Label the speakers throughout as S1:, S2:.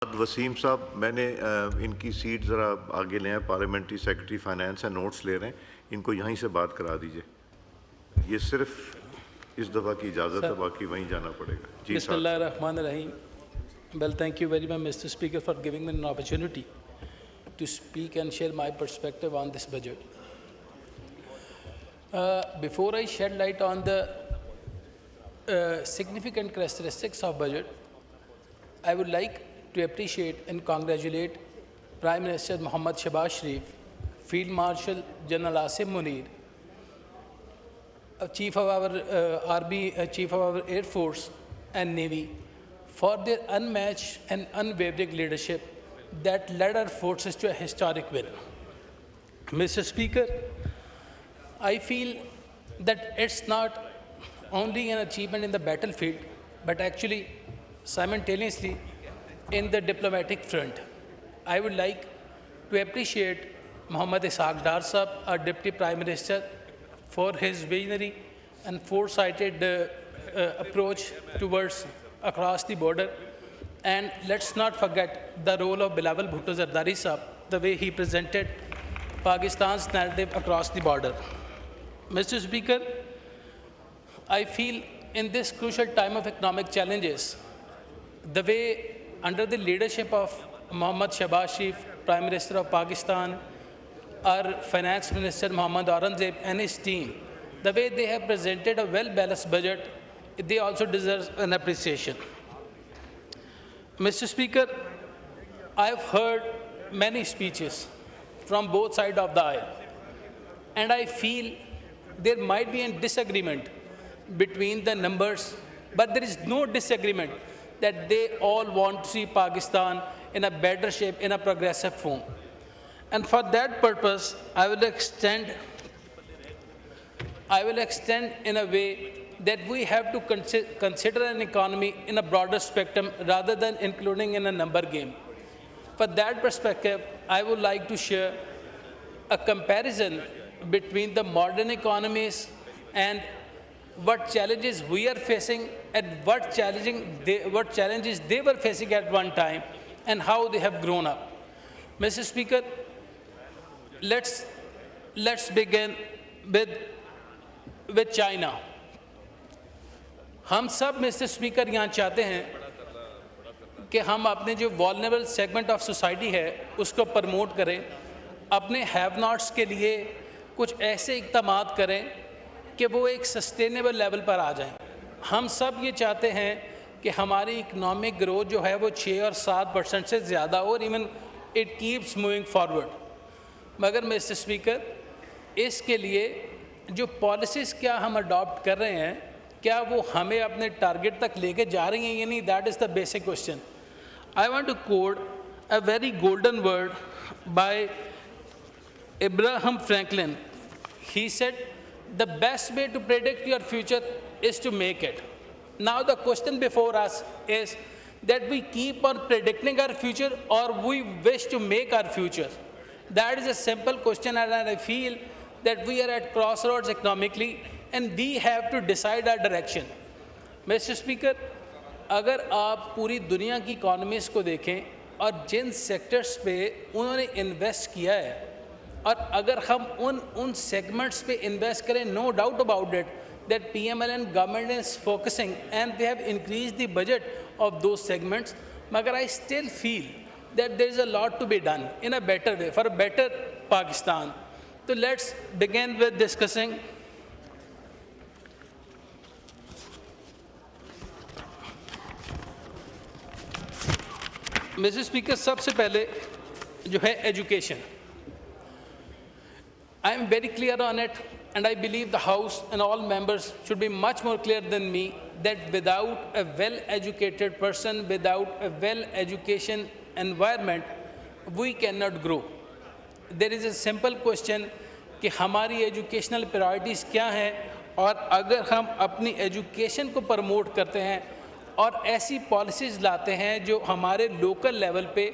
S1: वसीम साहब, मैंने इनकी सीट ज़रा आगे लें, पार्लियामेंट्री सेक्रेटरी फाइनेंस है, नोट्स ले रहे हैं, इनको यहीं से बात करा दीजिए। ये सिर्फ इस दफ़ा की इजाज़त है, बाकी वहीं जाना पड़ेगा। जी
S2: Bismillahirrahmanirrahim. Well, thank you very much, Mr. Speaker, for giving me an opportunity to speak and share my perspective on this budget. Before I shed light on the significant characteristics of budget, I would like to appreciate and congratulate Prime Minister Mohammad Shehbaz Sharif, Field Marshal General Asim Munir, Chief of our Chief of our Air Force and Navy, for their unmatched and unwavering leadership that led our forces to a historic win. Mr. Speaker, I feel that it's not only an achievement in the battlefield, but actually simultaneously in the diplomatic front. I would like to appreciate Mohammad Ishaq Dar Sahab, our Deputy Prime Minister, for his visionary and foresighted approach towards across the border. And let's not forget the role of Bilawal Bhutto Zardari Sahab, the way he presented Pakistan's narrative across the border. Mr. Speaker, I feel in this crucial time of economic challenges, the way under the leadership of Mohammad Shehbaz Sharif, Prime Minister of Pakistan, our Finance Minister Mohammad Aurangzeb and his team, the way they have presented a well-balanced budget, they also deserve an appreciation. Mr. Speaker, I have heard many speeches from both sides of the aisle, and I feel there might be a disagreement between the numbers, but there is no disagreement that they all want to see Pakistan in a better shape, in a progressive form. And for that purpose, I will extend in a way that we have to consider an economy in a broader spectrum rather than including in a number game. For that perspective, I would like to share a comparison between the modern economies and what challenges we are facing and what challenges they were facing at one time and how they have grown up. Mr. Speaker, let's begin with China. हम सब mister speaker यहाँ चाहते हैं कि हम अपने जो vulnerable segment of society है उसको प्रमोट करें, अपने हैव नॉट्स के लिए कुछ ऐसे इक़दाम करें कि वो एक सस्टेनेबल लेवल पर आ जाएं। हम सब ये चाहते हैं कि हमारी इकोनॉमिक ग्रोथ जो है वो 6 और 7% से ज़्यादा और even it keeps moving forward. मगर मिस्टर स्पीकर, इसके लिए जो पॉलिसीज़ क्या हम अडॉप्ट कर रहे हैं, क्या वो हमें अपने टारगेट तक लेके जा रही हैं या नहीं? That is the basic question. I want to quote a very golden word by Abraham Franklin. He said, the best way to predict your future is to make it. Now the question before us is that we keep on predicting our future or we wish to make our future. That is a simple question, and I feel that we are at crossroads economically and we have to decide our direction. Mr. Speaker, अगर आप पूरी दुनिया की economies को देखें और जिन sectors पे उन्होंने इन्वेस्ट किया है और अगर हम उन सेगमेंट्स पे इन्वेस्ट करें, no doubt about it that PMLN government is focusing and they have increased the budget of those segments. Magar I still feel that there is a lot to be done in a better way for a better Pakistan. So let's begin with discussing Mr. Speaker, सबसे पहले जो है education. I am very clear on it, and I believe the House and all members should be much more clear than me that without a well-educated person, without a well-education environment, we cannot grow. There is a simple question कि हमारी educational priorities क्या हैं, और अगर हम अपनी education को promote करते हैं और ऐसी policies लाते हैं जो हमारे local level पे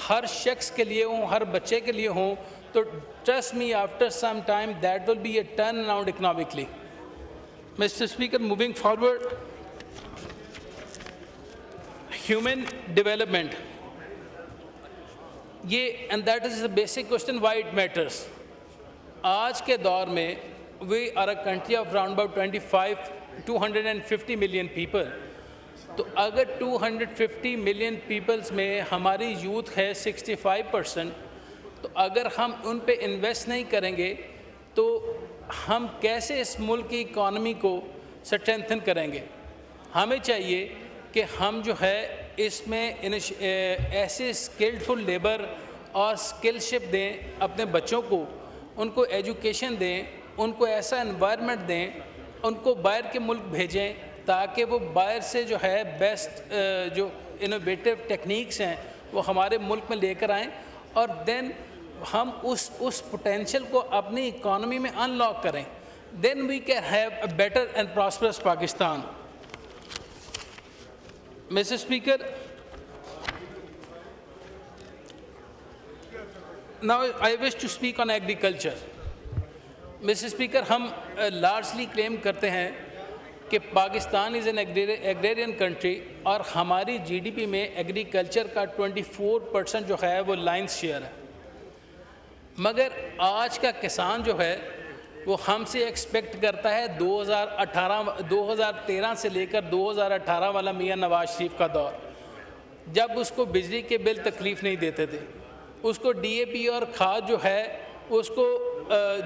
S2: हर शख्स के लिए हों, हर बच्चे के लिए हों, तो trust me, after some time that will be a turnaround economically. Mr. Speaker, moving forward, human development ये and that is the basic question why it matters. आज के दौर में we are a country of around about 250 million people. तो अगर 250 million peoples में हमारी youth है 65%, तो अगर हम उन पे इन्वेस्ट नहीं करेंगे तो हम कैसे इस मुल्क की इकॉनमी को स्ट्रेंथन करेंगे। हमें चाहिए कि हम जो है इसमें ऐसे स्किल्डफुल लेबर और स्किलशिप दें अपने बच्चों को, उनको एजुकेशन दें, उनको ऐसा एनवायरनमेंट दें, उनको बाहर के मुल्क भेजें ताकि वो बाहर से जो है बेस्ट जो इनोवेटिव टेक्निक्स हैं वो हमारे मुल्क में लेकर आएँ और देन हम उस पोटेंशियल को अपनी इकॉनमी में अनलॉक करें। Then we can have a better and prosperous Pakistan. Mister speaker, now I wish to speak on agriculture. Mister speaker, हम लार्जली क्लेम करते हैं कि Pakistan is an agrarian country और हमारी जीडीपी में एग्रीकल्चर का 24% जो है वो लाइन्स शेयर है। मगर आज का किसान जो है वो हमसे एक्सपेक्ट करता है 2013 से लेकर 2018 वाला मियां नवाज शरीफ का दौर, जब उसको बिजली के बिल तकलीफ़ नहीं देते थे, उसको डीएपी और खाद जो है उसको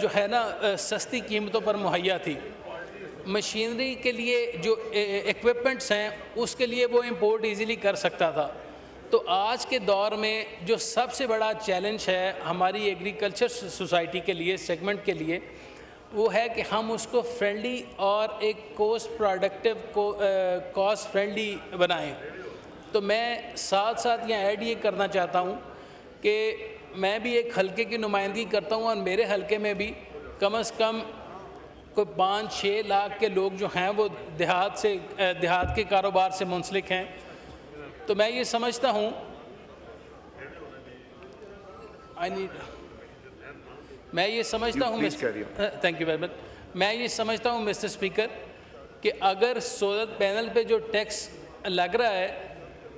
S2: जो है ना सस्ती कीमतों पर मुहैया थी। मशीनरी के लिए जो इक्विपमेंट्स हैं उसके लिए वो इंपोर्ट इजीली कर सकता था। तो आज के दौर में जो सबसे बड़ा चैलेंज है हमारी एग्रीकल्चर सोसाइटी के लिए, सेगमेंट के लिए, वो है कि हम उसको फ्रेंडली और एक कॉस्ट फ्रेंडली बनाएं। तो मैं साथ साथ यहाँ ऐड ये करना चाहता हूँ कि मैं भी एक हलके की नुमाइंदगी करता हूँ और मेरे हलके में भी कम से कम कोई 5-6 लाख के लोग जो हैं वो देहात के कारोबार से मुंसलिक हैं। तो मैं ये समझता हूँ थैंक यू वेरी मच। मैं ये समझता हूँ मिस्टर स्पीकर कि अगर सोलर पैनल पे जो टैक्स लग रहा है,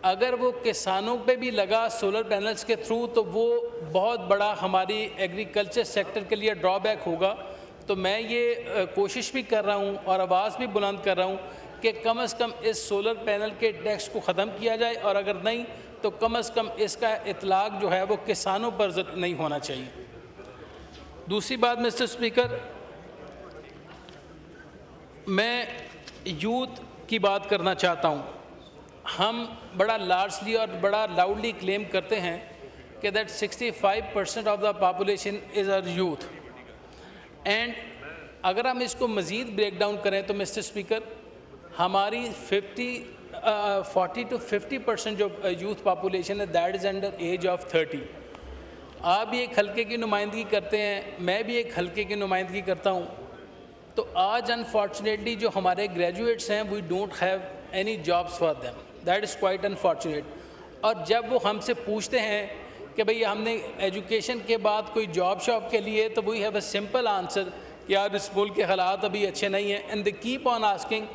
S2: अगर वो किसानों पे भी लगा सोलर पैनल्स के थ्रू, तो वो बहुत बड़ा हमारी एग्रीकल्चर सेक्टर के लिए ड्रॉबैक होगा। तो मैं ये कोशिश भी कर रहा हूँ और आवाज़ भी बुलंद कर रहा हूँ कि कम से कम इस सोलर पैनल के टैक्स को ख़त्म किया जाए, और अगर नहीं तो कम से कम इसका इतलाक़ जो है वो किसानों पर नहीं होना चाहिए। दूसरी बात मिस्टर स्पीकर, मैं यूथ की बात करना चाहता हूँ। हम बड़ा लार्जली और बड़ा लाउडली क्लेम करते हैं कि that 65% of the population is our youth, and अगर हम इसको मज़ीद ब्रेक डाउन करें तो मिस्टर स्पीकर, हमारी 40 to 50% जो यूथ पॉपुलेशन है that is under as of 30। आप भी एक हल्के की नुमाइंदगी करते हैं, मैं भी एक हल्के की नुमाइंदगी करता हूँ। तो आज अनफॉर्चुनेटली जो हमारे ग्रेजुएट्स हैं we don't have any jobs for them, that is quite unfortunate. और जब वो हमसे पूछते हैं कि भई हमने एजुकेशन के बाद कोई जॉब शॉप के लिए, तो we have a simple answer कि यार इस मुल्क के हालात अभी अच्छे नहीं हैं, and they keep on asking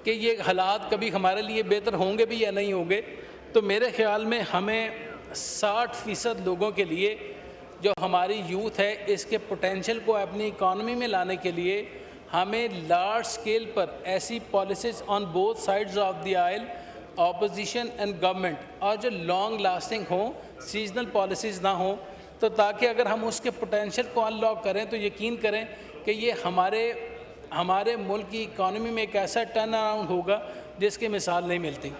S2: कि ये हालात कभी हमारे लिए बेहतर होंगे भी या नहीं होंगे। तो मेरे ख़्याल में हमें 60% लोगों के लिए जो हमारी यूथ है इसके पोटेंशियल को अपनी इकॉनमी में लाने के लिए हमें लार्ज स्केल पर ऐसी policies on both sides of the aisle, opposition and government, और जो लॉन्ग लास्टिंग हो, सीजनल पॉलिसीज़ ना हो, तो ताकि अगर हम उसके पोटेंशियल को अनलॉक करें तो यकीन करें कि ये हमारे मुल्क की इकॉनमी में एक ऐसा टर्न अराउंड होगा जिसकी मिसाल नहीं मिलती।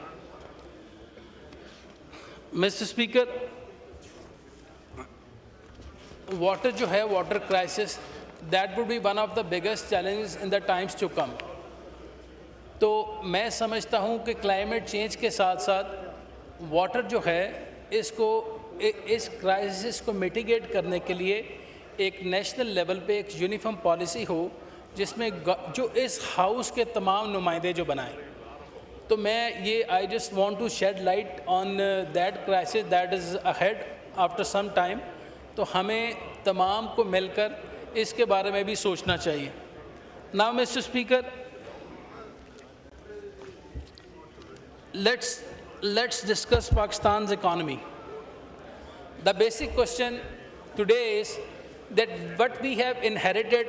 S2: मिस्टर स्पीकर, वाटर जो है, water crisis, that would be one of the biggest challenges in the times to come. तो मैं समझता हूँ कि क्लाइमेट चेंज के साथ साथ वाटर जो है इस क्राइसिस को मिटिगेट करने के लिए एक नेशनल लेवल पे एक यूनिफॉर्म पॉलिसी हो जिसमें जो इस हाउस के तमाम नुमाइंदे जो बनाएं। तो मैं ये I just want to shed light on that crisis that is ahead after some time. तो हमें तमाम को मिलकर इसके बारे में भी सोचना चाहिए। Now mister speaker, let's discuss Pakistan's economy. The basic question today is that what we have inherited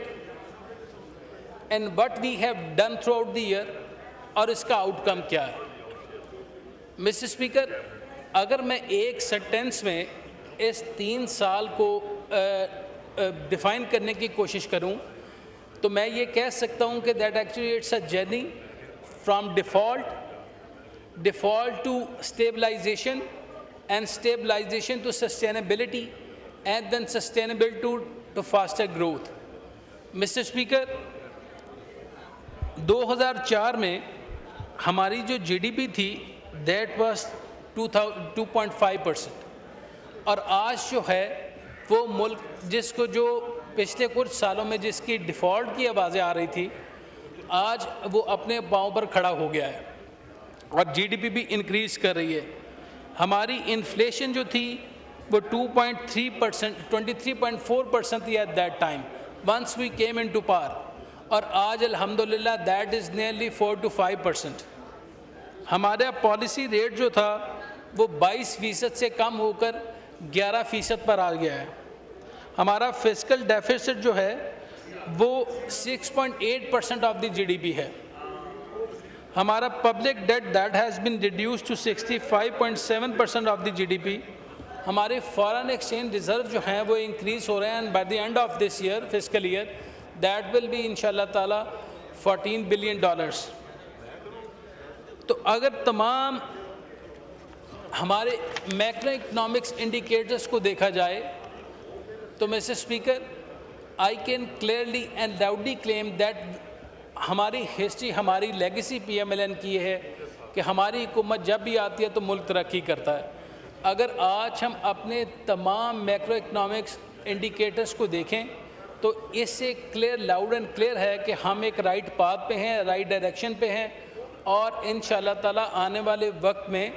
S2: and what we have done throughout the year और इसका आउटकम क्या है। मिस्टर स्पीकर, अगर मैं एक सेंटेंस में इस 3 साल को डिफाइन करने की कोशिश करूं तो मैं ये कह सकता हूं कि that actually it's a journey from default to stabilisation and stabilization to sustainability and then sustainable to faster growth. Mr. Speaker, 2004 में हमारी जो GDP थी that was 2.5% और आज जो है वो मुल्क जिसको जो पिछले कुछ सालों में जिसकी डिफ़ॉल्ट की आवाज़ें आ रही थी आज वो अपने पाँव पर खड़ा हो गया है और GDP भी इंक्रीज़ कर रही है। हमारी इन्फ्लेशन जो थी वो 2.3%, 23.4% थी at that time once we came in to power, और आज अल्हम्दुलिल्लाह दैट इज़ नियरली 4 to 5%। हमारा पॉलिसी रेट जो था वो 22% से कम होकर 11% पर आ गया है। हमारा फिस्कल डेफिसिट जो है वो 6.8% ऑफ द GDP है। हमारा public debt that has been reduce to 65.7% of the GDP। हमारे फॉरेन एक्सचेंज रिजर्व जो हैं वो इंक्रीज़ हो रहे हैं and by the end of this year fiscal year that will be इंशाल्लाह ताला $14 बिलियन। तो अगर तमाम हमारे मैक्रो इकनॉमिक्स इंडिकेटर्स को देखा जाए तो mister speaker, I can clearly and loudly claim that हमारी हिस्ट्री, हमारी लेगेसी PMLN की है कि हमारी हुकूमत जब भी आती है तो मुल्क तरक्की करता है। अगर आज हम अपने तमाम मैक्रो इकनॉमिक्स इंडिकेटर्स को देखें तो इससे क्लियर, लाउड एंड क्लियर है कि हम एक राइट पाथ पे हैं, राइट डायरेक्शन पे हैं और इंशाल्लाह ताला आने वाले वक्त में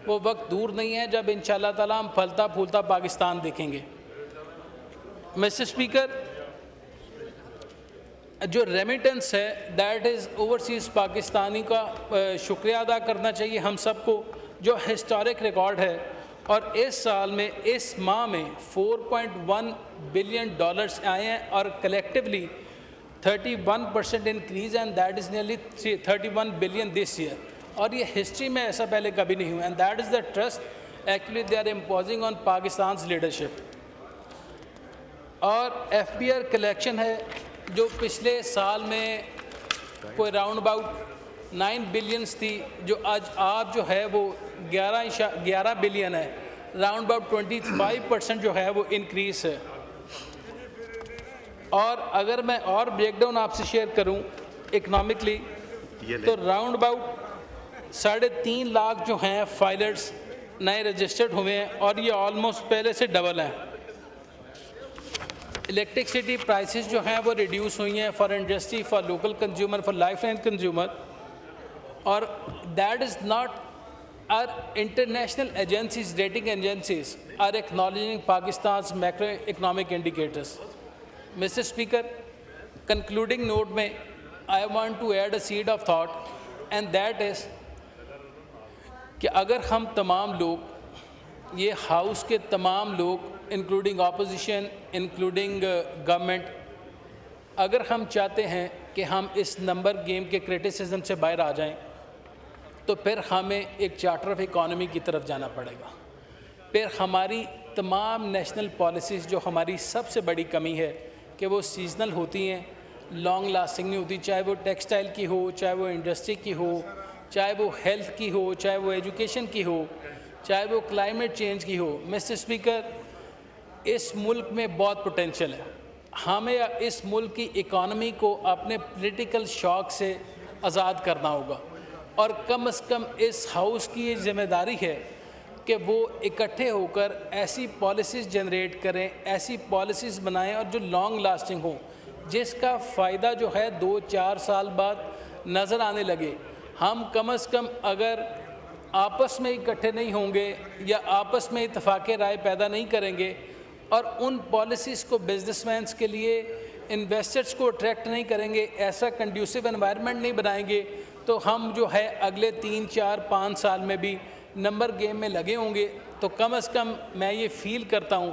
S2: वो वक्त दूर नहीं है जब इंशाल्लाह ताला हम फलता फूलता पाकिस्तान देखेंगे। मिस्टर स्पीकर, जो रेमिटेंस है दैट इज़ ओवरसीज़ पाकिस्तानी का शुक्रिया अदा करना चाहिए हम सबको, जो हिस्टोरिक रिकॉर्ड है। और इस साल में, इस माह में $4.1 बिलियन आए हैं और collectively 31% increase and that is nearly 31 billion this year, और ये हिस्ट्री में ऐसा पहले कभी नहीं हुआ and that is the trust actually they are imposing on Pakistan leadership. और FBR कलेक्शन है जो पिछले साल में कोई राउंड अबाउट 9 बिलियंस थी, जो आज जो है वो 11 बिलियन है, राउंड अबाउट 25% जो है वो इंक्रीज़ है। और अगर मैं और ब्रेकडाउन आपसे शेयर करूं इकनॉमिकली तो राउंड अबाउट 3.5 लाख जो हैं फाइलर्स नए रजिस्टर्ड हुए हैं और ये ऑलमोस्ट पहले से डबल हैं। इलेक्ट्रिसिटी प्राइसेस जो हैं वो रिड्यूस हुई हैं for industry, for local consumer, for life line consumer, और that is not our international agencies, rating agencies are acknowledging Pakistan macro economic indicators. Mister speaker, concluding note में I want to add a seed of thought and that is कि अगर हम तमाम लोग, ये house के तमाम लोग इंक्लूडिंग ऑपोजिशन, इंक्लूडिंग गवर्नमेंट, अगर हम चाहते हैं कि हम इस नंबर गेम के क्रिटिसिज्म से बाहर आ जाएं तो फिर हमें एक चार्टर ऑफ इकॉनमी की तरफ जाना पड़ेगा। फिर हमारी तमाम नेशनल पॉलिसीज़ जो हमारी सबसे बड़ी कमी है कि वो सीजनल होती हैं, लॉन्ग लास्टिंग नहीं होती, चाहे वो टेक्सटाइल की हो, चाहे वो इंडस्ट्री की हो, चाहे वो हेल्थ की हो, चाहे वो एजुकेशन की हो, चाहे वो क्लाइमेट चेंज की हो। मिस्टर स्पीकर, इस मुल्क में बहुत पोटेंशियल है। हमें इस मुल्क की इकॉनमी को अपने पॉलिटिकल शॉक से आज़ाद करना होगा और कम से कम इस हाउस की ये जिम्मेदारी है कि वो इकट्ठे होकर ऐसी पॉलिसीज़ जनरेट करें, ऐसी पॉलिसीज़ बनाएं और जो लॉन्ग लास्टिंग हो, जिसका फ़ायदा जो है 2-4 साल बाद नज़र आने लगे। हम कम से कम अगर आपस में इकट्ठे नहीं होंगे या आपस में इत्तेफाक़ राय पैदा नहीं करेंगे और उन पॉलिसीज़ को बिजनेसमैन्स के लिए, इन्वेस्टर्स को अट्रैक्ट नहीं करेंगे, ऐसा कंड्यूसिव एनवायरनमेंट नहीं बनाएंगे, तो हम जो है अगले 3, 4, 5 साल में भी नंबर गेम में लगे होंगे तो कम से कम मैं ये फील करता हूँ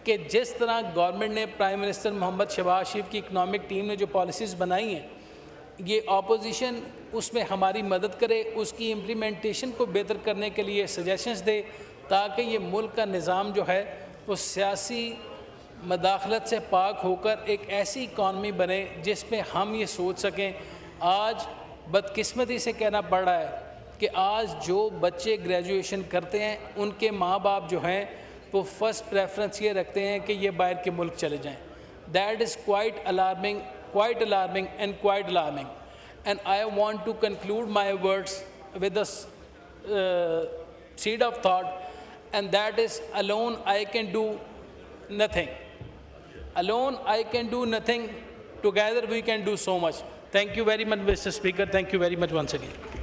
S2: कि जिस तरह गवर्नमेंट ने प्राइम मिनिस्टर मोहम्मद शहबाज शरीफ की इकनॉमिक टीम ने जो पॉलिसीज़ बनाई हैं, ये अपोजिशन उसमें हमारी मदद करे, उसकी इम्प्लीमेंटेशन को बेहतर करने के लिए सजेशंस दे, ताकि ये मुल्क का निज़ाम जो है वो सियासी मदाखलत से पाक होकर एक ऐसी इकॉनमी बने जिसमें हम ये सोच सकें। आज बदकिस्मती से कहना पड़ रहा है कि आज जो बच्चे ग्रेजुएशन करते हैं उनके माँ बाप जो हैं वो फर्स्ट प्रेफरेंस ये रखते हैं कि ये बाहर के मुल्क चले जाएं। That is quite alarming and quite alarming. And I want to conclude my words with a seed of thought, and that is, alone I can do nothing. Alone I can do nothing. Together we can do so much. Thank you very much, Mr. Speaker. Thank you very much once again.